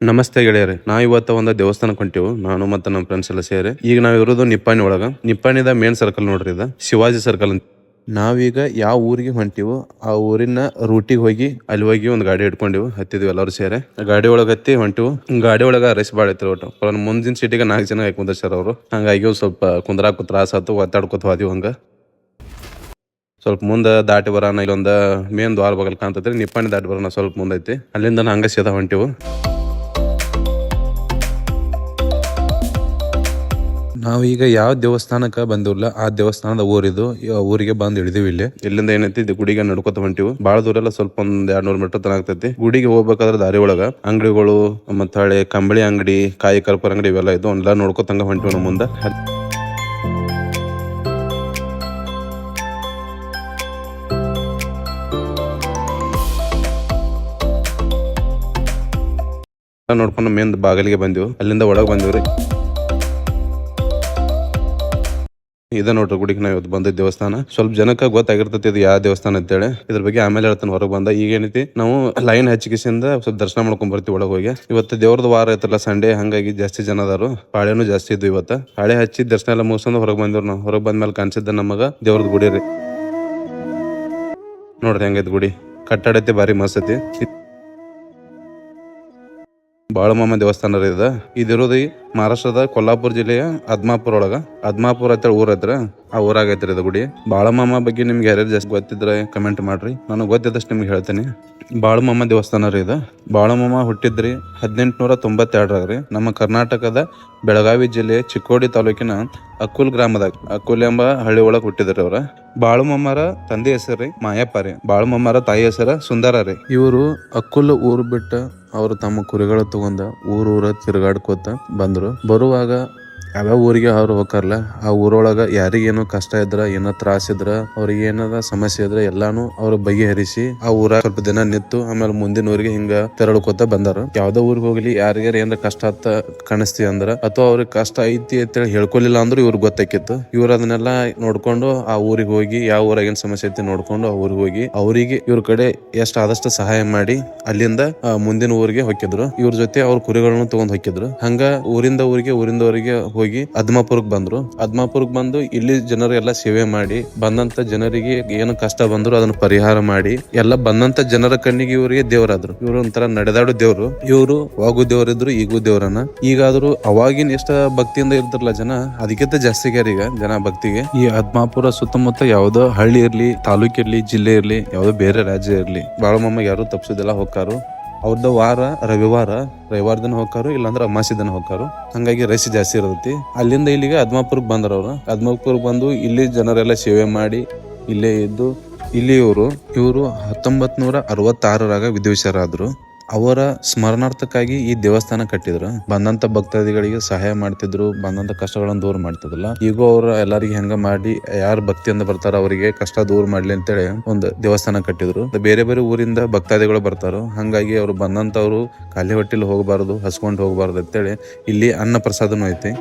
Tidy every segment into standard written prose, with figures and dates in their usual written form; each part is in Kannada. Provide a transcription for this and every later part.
ನಮಸ್ತೆ ಗೆಳೆಯರೆ, ನಾವು ಇವತ್ತು ಒಂದು ದೇವಸ್ಥಾನಕ್ಕೆ ಹೊಂಟಿವು. ನಾನು ಮತ್ತೆ ನಮ್ಮ ಫ್ರೆಂಡ್ಸ್ ಎಲ್ಲ ಸೇರಿ. ಈಗ ನಾವು ಇರೋದು ನಿಪ್ಪಾಣಿ ಒಳಗ. ನಿಪ್ಪಾಣಿದ ಮೇನ್ ಸರ್ಕಲ್ ನೋಡ್ರಿ, ಇದು ಶಿವಾಜಿ ಸರ್ಕಲ್ ಅಂತ. ನಾವೀಗ ಯಾವ ಊರಿಗೆ ಹೊಂಟಿವು ಆ ಊರಿನ ರೂಟಿಗೆ ಹೋಗಿ ಅಲ್ಲಿ ಹೋಗಿ ಒಂದು ಗಾಡಿ ಇಟ್ಕೊಂಡಿವು, ಹತ್ತಿದ್ವಿ ಎಲ್ಲರೂ ಸೇರಿ. ಗಾಡಿ ಒಳಗೆ ಹತ್ತಿ ಹೊಂಟಿವು. ಗಾಡಿ ಒಳಗ ರೈಸ್ ಬಾಳ ಐತ್ರಿ. ಒಟ್ಟು ಮುಂದಿನ ಸೀಟಿಗೆ 4 ಜನ ಕುಂದರ್ಸ್ಯಾರ ಅವರು. ಹಂಗಾಗಿ ಸ್ವಲ್ಪ ಕುಂದ್ರಾಕ ತ್ರಾಸ ಆತು, ಒತ್ತಾಡ್ಕೊತ ಹೋದಿವ್. ಹಂಗ ಸ್ವಲ್ಪ ಮುಂದೆ ದಾಟಿ ಬರೋಣ, ಇಲ್ಲೊಂದ ಮೇನ್ ದ್ವಾರ ಬಗಲ್ ಕಾಣ್ತೈತ್ರಿ. ನಿಪ್ಪಾಣಿ ದಾಟಿ ಬರೋಣ ಸ್ವಲ್ಪ ಮುಂದೈತಿ. ಅಲ್ಲಿಂದ ಹಂಗ ಸೀದಾ ಹೊಂಟಿವು. ನಾವೀಗ ಯಾವ ದೇವಸ್ಥಾನಕ್ಕೆ ಬಂದಿಲ್ಲ, ಆ ದೇವಸ್ಥಾನದ ಊರಿದು. ಊರಿಗೆ ಬಂದ್ ಇಳಿದಿವಿ. ಇಲ್ಲಿಂದ ಏನೈತಿ, ಗುಡಿಗೆ ನಡ್ಕೊತ ಹೊಂಟಿವು. ಬಾಳ ದೂರ ಎಲ್ಲ, ಸ್ವಲ್ಪ ಒಂದ್ 200 ಮೀಟರ್ ತನ ಆಗ್ತೈತಿ. ಗುಡಿಗೆ ಹೋಗ್ಬೇಕಾದ್ರೆ ದಾರಿ ಒಳಗ ಅಂಗಡಿಗಳು ಮತ್ತ ಹಳೆ ಕಂಬಳಿ ಅಂಗಡಿ, ಕಾಯಿ ಕರ್ಪೂರ ಅಂಗಡಿ ಇವೆಲ್ಲ ಇದು ಒಂದೆಲ್ಲ ನೋಡ್ಕೊತಂಗ ಹೊಂಟಿವ್ ನಮ್ಮ ಮುಂದೆ. ನೋಡ್ಕೊಂಡು ಮೇನ್ ಬಾಗಿಲಿಗೆ ಬಂದಿವು. ಅಲ್ಲಿಂದ ಒಳಗ್ ಬಂದಿವ್ರಿ. ಇದ ನೋಡ್ರಿ ಗುಡಿಗೆ ನಾವ್ ಇವತ್ತು ಬಂದಿದ್ದ ದೇವಸ್ಥಾನ. ಸ್ವಲ್ಪ ಜನಕ್ಕೆ ಗೊತ್ತಾಗಿರ್ತೈತಿ ಇದು ಯಾವ ದೇವಸ್ಥಾನ ಅಂತೇಳಿ. ಇದ್ರ ಬಗ್ಗೆ ಆಮೇಲೆ ಹೇಳ್ತಾನೆ ಹೊರಗೆ ಬಂದ. ಈಗ ಏನೈತಿ, ನಾವು ಲೈನ್ ಹಚ್ಚಿಕಿಸಿಂದ ಸ್ವಲ್ಪ ದರ್ಶನ ಮಾಡ್ಕೊಂಡ್ ಬರ್ತೀವಿ ಒಳಗೆ ಹೋಗಿ. ಇವತ್ತು ದೇವ್ರದ ವಾರ ಐತಲ್ಲ, ಸಂಡೇ, ಹಂಗಾಗಿ ಜಾಸ್ತಿ ಜನ ಅದಾರು. ಪಾಳೆನೂ ಜಾಸ್ತಿ ಇದ್ವು ಇವತ್ತು. ಪಾಳೆ ಹಚ್ಚಿ ದರ್ಶನ ಎಲ್ಲ ಮುಗಿಸ್ಕೊಂಡು ಹೊರಗೆ ಬಂದಿವ್ರು ನಾವು. ಹೊರಗೆ ಬಂದ್ಮೇಲೆ ಕಾಣಿಸಿದ್ದ ನಮಗ ದೇವ್ರದ ಗುಡಿ ರೀ. ನೋಡ್ರಿ ಹೆಂಗೈತಿ ಗುಡಿ, ಕಟ್ಟಡೈತಿ ಭಾರಿ ಮಸ್ತ್ ಐತಿ. ಬಾಳಮಮ್ಮ ದೇವಸ್ಥಾನ ರೀ ಇದು. ಇದಿರೋದು ಮಹಾರಾಷ್ಟ್ರದ ಕೊಲ್ಲಾಪುರ ಜಿಲ್ಲೆಯ ಅದ್ಮಾಪುರ ಒಳಗ. ಅದ್ಮಾಪುರ ಅಂತ ಊರ್ ಐತ್ರ, ಆ ಊರಾಗೈತ್ರಿ ಇದು ಗುಡಿ. ಬಾಳಮಮ್ಮ ಬಗ್ಗೆ ನಿಮ್ಗೆ ಯಾರ್ಯಾರು ಜಾಸ್ತಿ ಗೊತ್ತಿದ್ರೆ ಕಮೆಂಟ್ ಮಾಡ್ರಿ. ನಾನು ಗೊತ್ತಿದ್ದಷ್ಟು ನಿಮ್ಗೆ ಹೇಳ್ತೇನೆ. ಬಾಳಮಮ್ಮ ದೇವಸ್ಥಾನ ರೀ ಇದು. ಬಾಳಮಮ್ಮ ಹುಟ್ಟಿದ್ರಿ 1892 ನಮ್ಮ ಕರ್ನಾಟಕದ ಬೆಳಗಾವಿ ಜಿಲ್ಲೆಯ ಚಿಕ್ಕೋಡಿ ತಾಲೂಕಿನ ಅಕ್ಕುಲ್ ಗ್ರಾಮದಾಗ, ಅಕ್ಕುಲ್ ಎಂಬ ಹಳ್ಳಿ ಒಳಗ್ ಹುಟ್ಟಿದ್ರಿ ಅವ್ರ. ಬಾಳಮಮ್ಮರ ತಂದೆ ಹೆಸರು ಮಾಯಪ್ಪ ರೀ. ಬಾಳಮಮ್ಮರ ತಾಯಿ ಹೆಸರ ಸುಂದರ ರೀ. ಇವರು ಅಕ್ಕುಲ್ ಊರ್ ಬಿಟ್ಟ ಅವರು ತಮ್ಮ ಕುರಿಗಳ ತಗೊಂಡ ಊರ ತಿರುಗಾಡ್ಕೋತ ಬಂದ್ರು. ಬರುವಾಗ ಯಾವ ಊರಿಗೆ ಅವ್ರು ಹೋಗ್ತಾರಲ್ಲ, ಆ ಊರೊಳಗ ಯಾರಿಗೇನೋ ಕಷ್ಟ ಇದ್ರ, ಏನೋ ತ್ರಾಸ ಇದ್ರ, ಅವ್ರಿಗೆ ಏನದ ಸಮಸ್ಯೆ ಇದ್ರೆ ಎಲ್ಲಾನು ಅವ್ರು ಬಗೆಹರಿಸಿ ಆ ಊರಾಗ ಸ್ವಲ್ಪ ದಿನ ನಿಂತು ಆಮೇಲೆ ಮುಂದಿನ ಊರಿಗೆ ಹಿಂಗ ತೆರಳ್ಕೋತ ಬಂದಾರ. ಯಾವ್ದೋ ಊರಿಗೆ ಹೋಗ್ಲಿ, ಯಾರಿಗಾರ ಏನಾರ ಕಷ್ಟ ಅಂತ ಕಾಣಿಸ್ತಿ ಅಂದ್ರ ಅಥವಾ ಅವ್ರಿಗೆ ಕಷ್ಟ ಐತಿ ಅಂತೇಳಿ ಹೇಳ್ಕೊಲಿಲ್ಲ ಅಂದ್ರೂ ಇವ್ರಿಗೆ ಗೊತ್ತಾಕಿತ್ತು. ಇವ್ರ ಅದನ್ನೆಲ್ಲ ನೋಡ್ಕೊಂಡು ಆ ಊರಿಗೆ ಹೋಗಿ ಯಾವ ಊರಾಗ ಏನ್ ಸಮಸ್ಯೆ ಐತಿ ನೋಡ್ಕೊಂಡು ಆ ಊರಿಗೆ ಹೋಗಿ ಅವ್ರಿಗೆ ಇವ್ರ ಕಡೆ ಎಷ್ಟ್ ಆದಷ್ಟು ಸಹಾಯ ಮಾಡಿ ಅಲ್ಲಿಂದ ಮುಂದಿನ ಊರಿಗೆ ಹೊಕ್ಕಿದ್ರು. ಇವ್ರ ಜೊತೆ ಅವ್ರ ಕುರಿಗಳನ್ನು ತಗೊಂಡ್ ಹೊಕ್ಕಿದ್ರು. ಹಂಗ ಊರಿಂದ ಊರಿಗೆ ಹೋಗಿ ಅದ್ಮಾಪುರಕ್ಕೆ ಬಂದ್ರು. ಅದ್ಮಾಪುರಕ್ಕೆ ಬಂದು ಇಲ್ಲಿ ಜನರೆಲ್ಲ ಸೇವೆ ಮಾಡಿ, ಬಂದಂತ ಜನರಿಗೆ ಏನು ಕಷ್ಟ ಬಂದ್ರು ಅದನ್ನ ಪರಿಹಾರ ಮಾಡಿ, ಎಲ್ಲ ಬಂದಂತ ಜನರ ಕಣ್ಣಿಗೆ ಇವರಿಗೆ ದೇವರಾದ್ರು. ಇವ್ರು ಒಂಥರ ನಡೆದಾಡು ದೇವ್ರು. ಇವ್ರು ವಾಗು ದೇವರಿದ್ರು, ಈಗೂ ದೇವರನ್ನ. ಈಗಾದ್ರೂ ಅವಾಗಿನ ಎಷ್ಟ ಭಕ್ತಿಯಿಂದ ಇರ್ತಾರಲ್ಲ ಜನ, ಅದಕ್ಕಿಂತ ಜಾಸ್ತಿ ಈಗ ಜನ ಭಕ್ತಿಗೆ. ಈ ಅದ್ಮಾಪುರ ಸುತ್ತಮುತ್ತ ಯಾವ್ದೋ ಹಳ್ಳಿ ಇರ್ಲಿ, ತಾಲೂಕ್ ಇರ್ಲಿ, ಜಿಲ್ಲೆ ಇರ್ಲಿ, ಯಾವ್ದೋ ಬೇರೆ ರಾಜ್ಯ ಇರ್ಲಿ, ಬಾಳಮಮ್ಮ ಯಾರು ತಪ್ಪಿಸೋದೆಲ್ಲ ಹೋಗ್ತಾರು. ಅವ್ರದ್ದು ವಾರ ರವಿವಾರ ದಿನ ಹೋಗ್ತಾರು, ಇಲ್ಲಾಂದ್ರೆ ಅಮಾಸಿ ದಿನ ಹೋಗ್ತಾರು. ಹಂಗಾಗಿ ರೈಸ್ ಜಾಸ್ತಿ ಇರ್ತೈತಿ. ಅಲ್ಲಿಂದ ಇಲ್ಲಿಗೆ ಅದ್ಮಾಪುರಕ್ಕೆ ಬಂದ್ರ ಅವ್ರು. ಅದ್ಮಾಪುರಕ್ಕೆ ಬಂದು ಇಲ್ಲಿ ಜನರೆಲ್ಲ ಸೇವೆ ಮಾಡಿ ಇಲ್ಲೇ ಇದ್ದು, ಇಲ್ಲಿ ಇವರು 1966 ವಿಧಿವಶರಾದ್ರು. ಅವರ ಸ್ಮರಣಾರ್ಥಕ್ಕಾಗಿ ಈ ದೇವಸ್ಥಾನ ಕಟ್ಟಿದ್ರು. ಬಂದಂತ ಭಕ್ತಾದಿಗಳಿಗೆ ಸಹಾಯ ಮಾಡ್ತಿದ್ರು, ಬಂದಂತ ಕಷ್ಟಗಳನ್ನು ದೂರ ಮಾಡ್ತಿದ್ರಲ್ಲ. ಈಗ ಅವ್ರ ಎಲ್ಲರಿಗೆ ಹೆಂಗ ಮಾಡಿ ಯಾರು ಭಕ್ತಿಯಿಂದ ಬರ್ತಾರ ಅವರಿಗೆ ಕಷ್ಟ ದೂರ ಮಾಡ್ಲಿ ಅಂತೇಳಿ ಒಂದು ದೇವಸ್ಥಾನ ಕಟ್ಟಿದ್ರು. ಬೇರೆ ಬೇರೆ ಊರಿಂದ ಭಕ್ತಾದಿಗಳು ಬರ್ತಾರೋ, ಹಂಗಾಗಿ ಅವ್ರು ಬಂದಂತವ್ರು ಖಾಲಿ ಹೊಟ್ಟಿಲ್ ಹೋಗಬಾರದು, ಹಸ್ಕೊಂಡ್ ಹೋಗಬಾರ್ದು ಅಂತೇಳಿ ಇಲ್ಲಿ ಅನ್ನ ಪ್ರಸಾದನೂ ಐತಿ.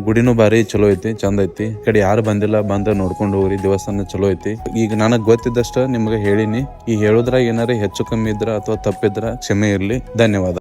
ಗುಡಿನೂ ಬಾರಿ ಚಲೋ ಐತಿ, ಚಂದ ಐತಿ. ಈ ಕಡೆ ಯಾರು ಬಂದಿಲ್ಲ, ಬಂದ ನೋಡ್ಕೊಂಡು ಹೋಗ್ರಿ. ದೇವಸ್ಥಾನ ಚಲೋ ಐತಿ. ಈಗ ನನಗ್ ಗೊತ್ತಿದ್ದಷ್ಟ ನಿಮ್ಗೆ ಹೇಳಿನಿ. ಈ ಹೇಳುದ್ರಾಗ ಏನಾರ ಹೆಚ್ಚು ಕಮ್ಮಿ ಇದ್ರ ಅಥವಾ ತಪ್ಪಿದ್ರ ಕ್ಷಮೆ ಇರ್ಲಿ. ಧನ್ಯವಾದ.